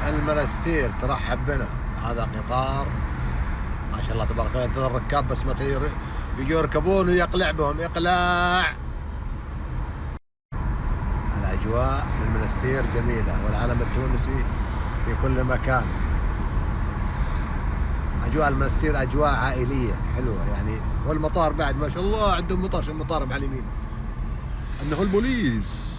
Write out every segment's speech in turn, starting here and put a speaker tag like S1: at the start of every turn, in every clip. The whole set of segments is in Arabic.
S1: المنستير ترحب بنا. هذا قطار ما شاء الله تبارك الله، ينتظر الركاب بس متى يجوا يركبون ويقلع بهم إقلاع. الأجواء في المنستير جميلة، والعلم التونسي في كل مكان. أجواء المنستير أجواء عائلية حلوة يعني. والمطار بعد ما شاء الله عندهم مطار، شو المطار على اليمين أنه البوليس.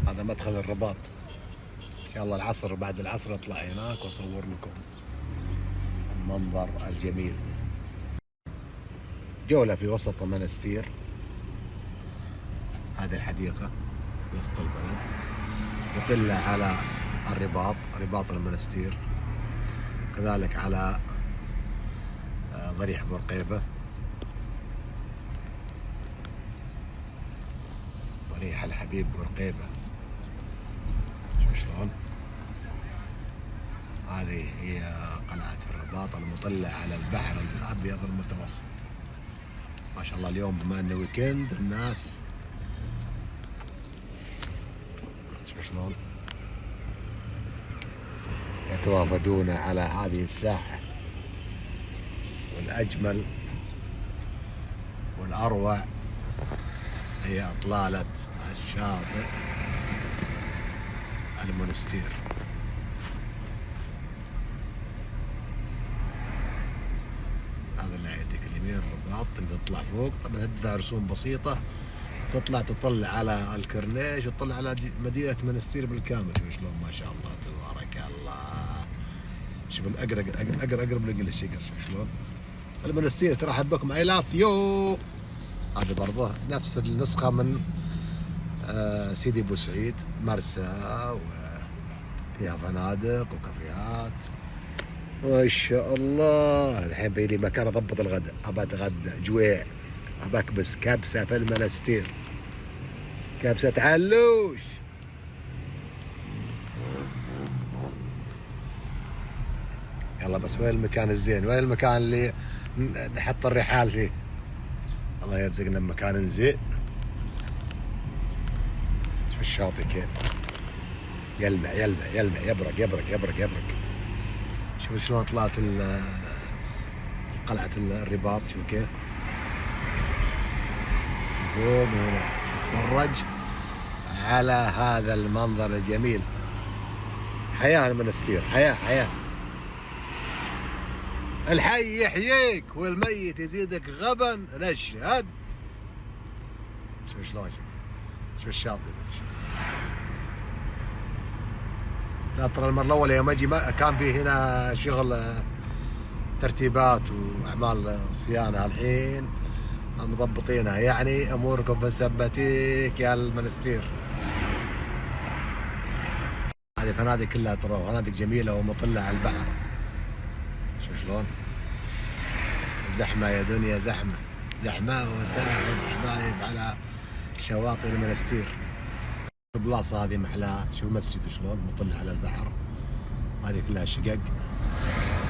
S1: هذا مدخل الرباط. إن شاء الله العصر، بعد العصر أطلع هناك وأصور لكم المنظر الجميل. جولة في وسط المنستير. هذه الحديقة في وسط البلد يطل على الرباط، رباط المنستير، كذلك على ضريح بورقيبة، ضريح الحبيب بورقيبة. شوف شلون. هذه هي قلعة الرباط المطلة على البحر الأبيض المتوسط. ما شاء الله اليوم بما انه ويكند الناس شوف شلون يتوافدون على هذه الساحة. والأجمل والأروع هي إطلالة الشاطئ المنستير. هذا اللي يديك اليمين الرباط، تقدر تطلع فوق. طبعا تدفع رسوم بسيطة، تطلع تطل على الكورنيش وتطلع على مدينة منستير بالكامل. شوف شلون ما شاء الله تبارك الله. شوف اقرب الانجليش يقر. شوف شلون المنستير ترحب بكم. اي لاف يو. هذه برضه نفس النسخة من سيدي بوسعيد، مرسى وفيها فنادق وكافيهات. ما شاء الله. الحين بيلي مكان اضبط الغداء. ابى اتغدى جويع، ابى اكبس كبسة في المنستير، كبسة علوش. يلا بس وين المكان الزين؟ وين المكان اللي نحط الرحال فيه؟ الله يرزقنا بمكان زين. شوف الشاطئ كيف يلمع يلمع يلمع، يبرق يبرق يبرق يبرق. شوف شلون طلعت قلعة الرباط. شوف كيف فوق هنا تتفرج على هذا المنظر الجميل. حياة المنستير، حياة حياة. الحي يحييك والميت يزيدك غبا، نشهد. شوف شلون. شوف الشاطئ بس. لا ترى المرة الأولى يوم أجي كان في هنا شغل ترتيبات وأعمال صيانة. الحين مضبطينها، يعني أموركم في سبتيك يا المنستير. هذه فنادق كلها ترى فنادق جميلة ومطلة على البحر. شوف شلون زحمة يا دنيا، زحمة زحمة وتاخذ ضايب على شواطئ المنستير. البلاصة هذه محلاها. شوف المسجد شلون مطل على البحر. هذه كلها شقق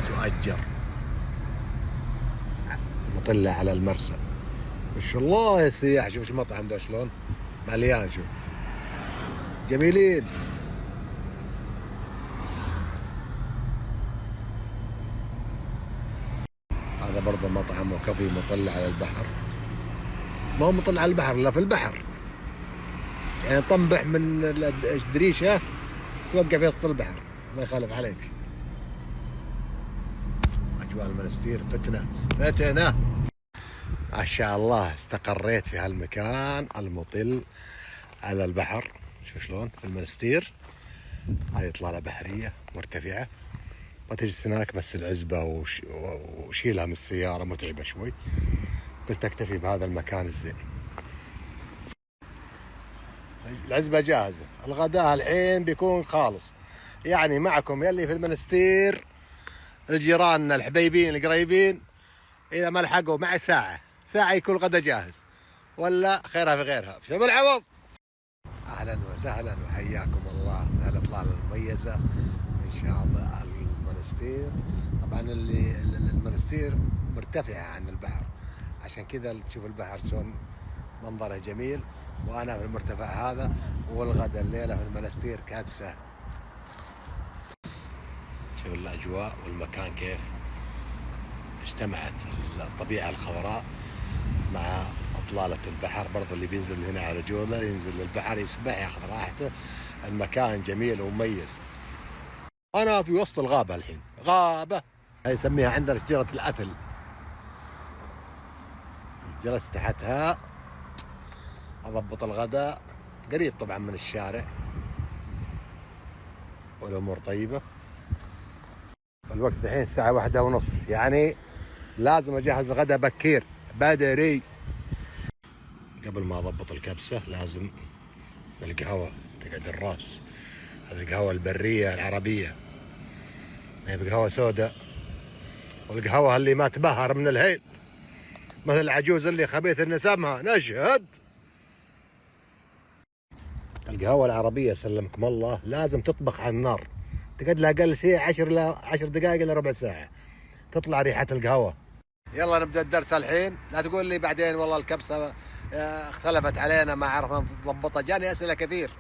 S1: تؤجر مطلة على المرسى. ما شاء الله يا سياح. شوف المطعم ده شلون مليان. شوف جميلين. هذا برضه مطعم وكافي مطل على البحر. ما هو مطل على البحر، لا في البحر يعني طنبح من الدريشة توقف في وسط البحر، ما يخالف عليك. أجواء المنستير فتنة فتنة. ما شاء الله استقريت في هالمكان المطل على البحر. شوف شلون في المنستير. هذه إطلالة بحرية مرتفعة. ما تجي هناك بس العزبة وشيلها من السيارة متعبة شوي. قلت أكتفي بهذا المكان الزين. العزبة جاهزة، الغداء الحين بيكون خالص. يعني معكم يلي في المنستير الجيران الحبيبين القريبين، إذا ما لحقوا معي ساعة يكون الغداء جاهز، ولا خيرها في غيرها. شوف العوض. أهلا وسهلا وحياكم الله من هالإطلالة المميزة من شاطئ المنستير. طبعا المنستير مرتفعة عن البحر، عشان كذا تشوف البحر شلون منظره جميل، وأنا في المرتفع هذا. والغدا الليلة في المنستير كبسة. شوف الأجواء والمكان كيف اجتمعت الطبيعة الخضراء مع إطلالة البحر. برضو اللي بينزل من هنا على جولة ينزل للبحر يسبح ياخذ راحته. المكان جميل ومميز. أنا في وسط الغابة الحين، غابة هاي يسميها عندنا شجرة الأثل. جلست تحتها أضبط الغداء، قريب طبعا من الشارع والأمور طيبة. الوقت الحين الساعة 1:30، يعني لازم أجهز الغداء بكير بدري. قبل ما أضبط الكبسة لازم القهوة تقعد الراس. هذه القهوة البرية العربية، هي بقهوة سوداء، والقهوة اللي ما تبهر من الهيل مثل العجوز اللي خبيث نسمها. نشهد القهوة العربية سلمكم الله لازم تطبخ على النار، تقعد لها أقل شيء 10 دقائق إلى ربع ساعة تطلع ريحة القهوة. يلا نبدأ الدرس الحين. لا تقول لي بعدين والله الكبسة اختلفت علينا ما عرفنا نضبطها. جاني أسئلة كثير.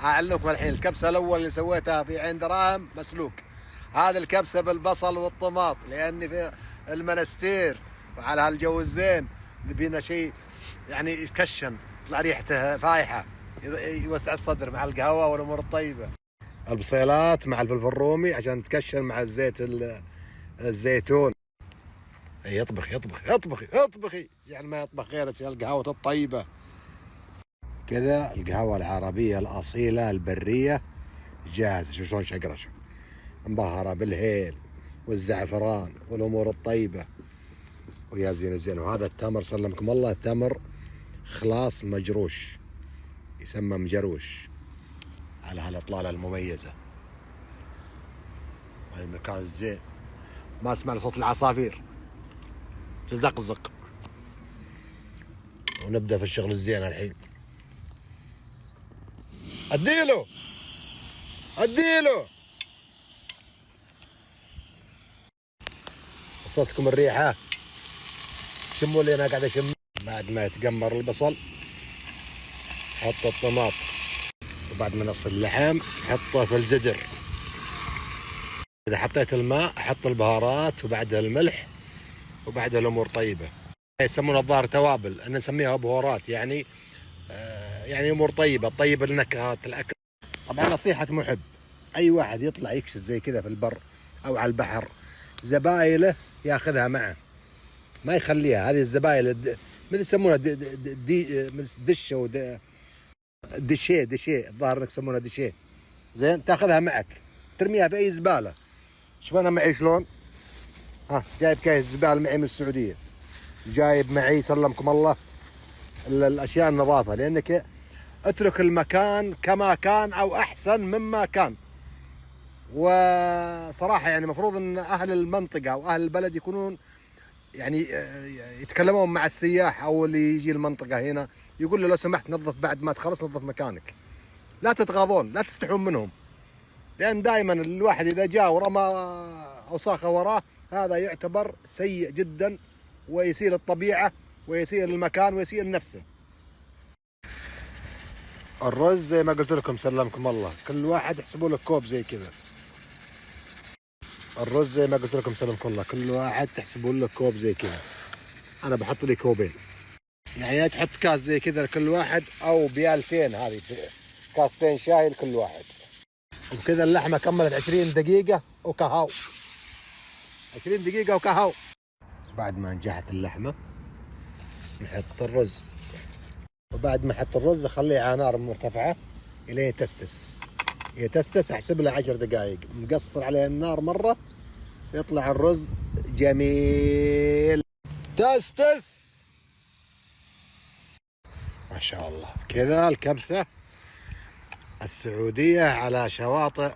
S1: أعلمكم الحين الكبسة الأول اللي سويتها في عين دراهم مسلوك. هذه الكبسة بالبصل والطماط، لأني في المنستير وعلى هالجو الزين نبينا شيء يعني يكشن، يطلع ريحته فايحة، يوسع الصدر مع القهوة والأمور الطيبة. البصيلات مع الفلفل الرومي عشان تكشن مع الزيتون. يطبخ يطبخي يعني ما يطبخ غير القهوة الطيبة. كذا القهوة العربية الأصيلة البرية جاهزة. شوف شلون شقرشة مبهرة بالهيل والزعفران والأمور الطيبة، ويا زين الزين. وهذا التمر سلمكم الله تمر خلاص مجروش، يسمى مجروش على هالإطلالة المميزة. هذا المكان الزين، ما اسمع صوت العصافير تزقزق. ونبدأ في الشغل الزين الحين. اديله صوتكم الريحة شموا اللي انا قاعد اشم. بعد ما يتقمر البصل حط الطماط، وبعد ما نصل اللحم حطه في الزدر. اذا حطيت الماء حط البهارات وبعدها الملح وبعدها الامور طيبة. يسمونها الظاهر توابل، انا نسميها بهارات، يعني امور طيبة تطيب النكهات الاكل. طبعا نصيحة محب، اي واحد يطلع يكشف زي كذا في البر او على البحر زبايله ياخذها معه، ما يخليها. هذه الزبايل من يسمونها دشه دشيه الظاهر انك يسمونها دشيه. زين تاخذها معك ترميها في اي زباله. شوف انا معي شلون، جايب كيس زباله معي من السعوديه، جايب معي سلمكم الله الاشياء النظافه، لانك اترك المكان كما كان او احسن مما كان. وصراحه يعني المفروض ان اهل المنطقه او اهل البلد يكونون يعني يتكلمون مع السياح او اللي يجي المنطقه هنا، يقول له لو سمحت نظف بعد ما تخلص نظف مكانك. لا تتغاضون، لا تستحون منهم، لان دائما الواحد اذا جاء ورمى اوساخه وراه هذا يعتبر سيء جدا، ويسيء الطبيعه ويسيء المكان ويسيء نفسه. الرز زي ما قلت لكم سلمكم الله، كل واحد يحسبوا له كوب زي كذا. الرز زي ما قلت لكم سلمكم الله، كل واحد تحسبوا له كوب زي كذا. انا بحط لي كوبين، يعني تحط كاس زي كذا لكل واحد، او بيالتين، هذه كاستين شاي لكل واحد. وبكذا اللحمه كملت 20 دقيقه وكهو. 20 دقيقه وكهو. بعد ما نجحت اللحمه نحط الرز، وبعد ما احط الرز اخليه على نار مرتفعه الين يتستس. احسب له 10 دقائق، مقصر عليه النار مره يطلع الرز جميل. تس ما شاء الله. كذا الكبسة السعودية على شواطئ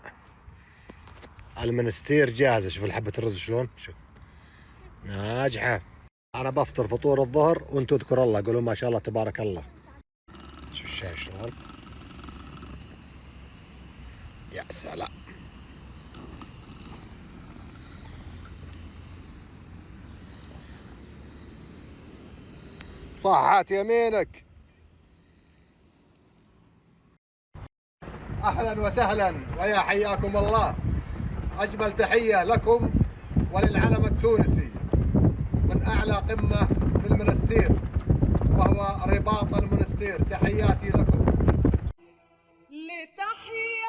S1: المنستير جاهزة. شوف حبة الرز شلون، شوف ناجحة. أنا بفطر فطور الظهر وأنتوا اذكروا الله، قولوا ما شاء الله تبارك الله. شوف الشاي شلون، يا سلام. صحات يمينك. أهلا وسهلا ويا حياكم الله. أجمل تحية لكم وللعلم التونسي من أعلى قمة في المنستير وهو رباط المنستير. تحياتي لكم.
S2: لتحية